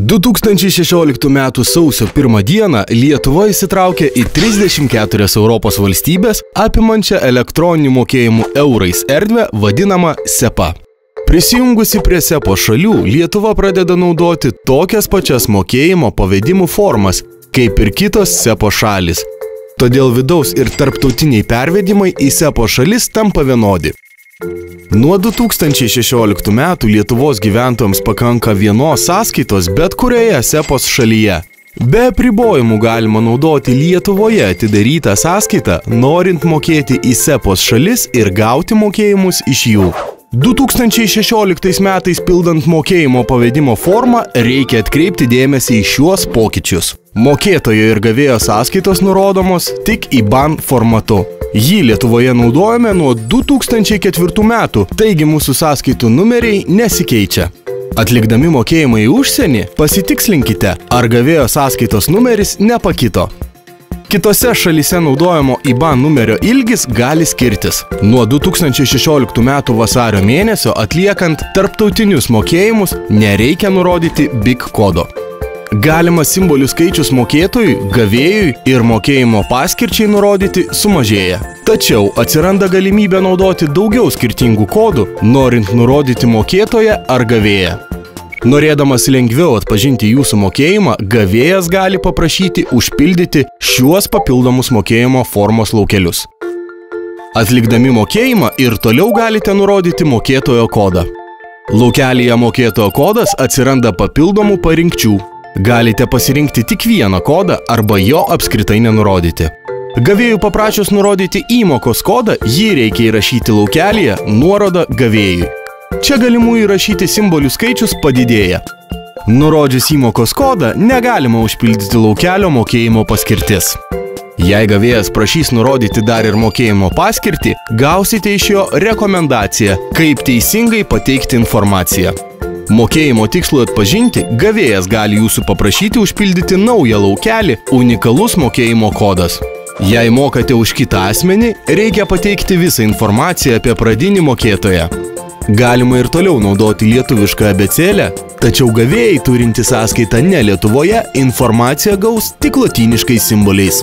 2016 m. sausio 1 dieną Lietuva įsitraukė į 34 Europos valstybės apimančią elektroninių mokėjimų eurais erdvę vadinamą SEPA. Prisijungusi prie SEPA šalių, Lietuva pradeda naudoti tokias pačias mokėjimo pavedimų formas, kaip ir kitos SEPA šalis. Todėl vidaus ir tarptautiniai pervedimai į SEPA šalis tampa vienodi. Nuo 2016 metų Lietuvos gyventojams pakanka vienos sąskaitos bet kurioje SEPOS šalyje. Be apribojimų galima naudoti Lietuvoje atidarytą sąskaitą, norint mokėti į SEPOS šalis ir gauti mokėjimus iš jų. 2016 metais pildant mokėjimo pavedimo formą reikia atkreipti dėmesį į šiuos pokyčius. Mokėtojo ir gavėjo sąskaitos nurodomos tik IBAN formatu. Jį Lietuvoje naudojame nuo 2004 metų, taigi mūsų sąskaitų numeriai nesikeičia. Atlikdami mokėjimą į užsienį, pasitikslinkite, ar gavėjo sąskaitos numeris nepakito. Kitose šalyse naudojamo IBAN numerio ilgis gali skirtis. Nuo 2016 metų vasario mėnesio atliekant tarptautinius mokėjimus nereikia nurodyti BIC kodo. Galima simbolių skaičius mokėtojui, gavėjui ir mokėjimo paskirčiai nurodyti sumažėja. Tačiau atsiranda galimybė naudoti daugiau skirtingų kodų, norint nurodyti mokėtoją ar gavėją. Norėdamas lengviau atpažinti jūsų mokėjimą, gavėjas gali paprašyti užpildyti šiuos papildomus mokėjimo formos laukelius. Atlikdami mokėjimą ir toliau galite nurodyti mokėtojo kodą. Laukelyje mokėtojo kodas atsiranda papildomų parinkčių. Galite pasirinkti tik vieną kodą arba jo apskritai nenurodyti. Gavėjų paprašius nurodyti įmokos kodą, jį reikia įrašyti laukelyje nuorodą gavėjui. Čia galimų įrašyti simbolių skaičius padidėja. Nurodžius įmokos kodą, negalima užpildyti laukelio mokėjimo paskirtis. Jei gavėjas prašys nurodyti dar ir mokėjimo paskirtį, gausite iš jo rekomendaciją, kaip teisingai pateikti informaciją. Mokėjimo tikslui atpažinti, gavėjas gali jūsų paprašyti užpildyti naują laukelį unikalus mokėjimo kodas. Jei mokate už kitą asmenį, reikia pateikti visą informaciją apie pradinį mokėtoją. Galima ir toliau naudoti lietuvišką abėcėlę, tačiau gavėjai turintys sąskaitą ne Lietuvoje informaciją gaus tik lotyniškais simboliais.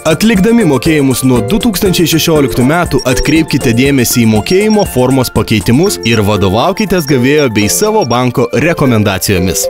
Atlikdami mokėjimus nuo 2016 metų atkreipkite dėmesį į mokėjimo formos pakeitimus ir vadovaukitės gavėjo bei savo banko rekomendacijomis.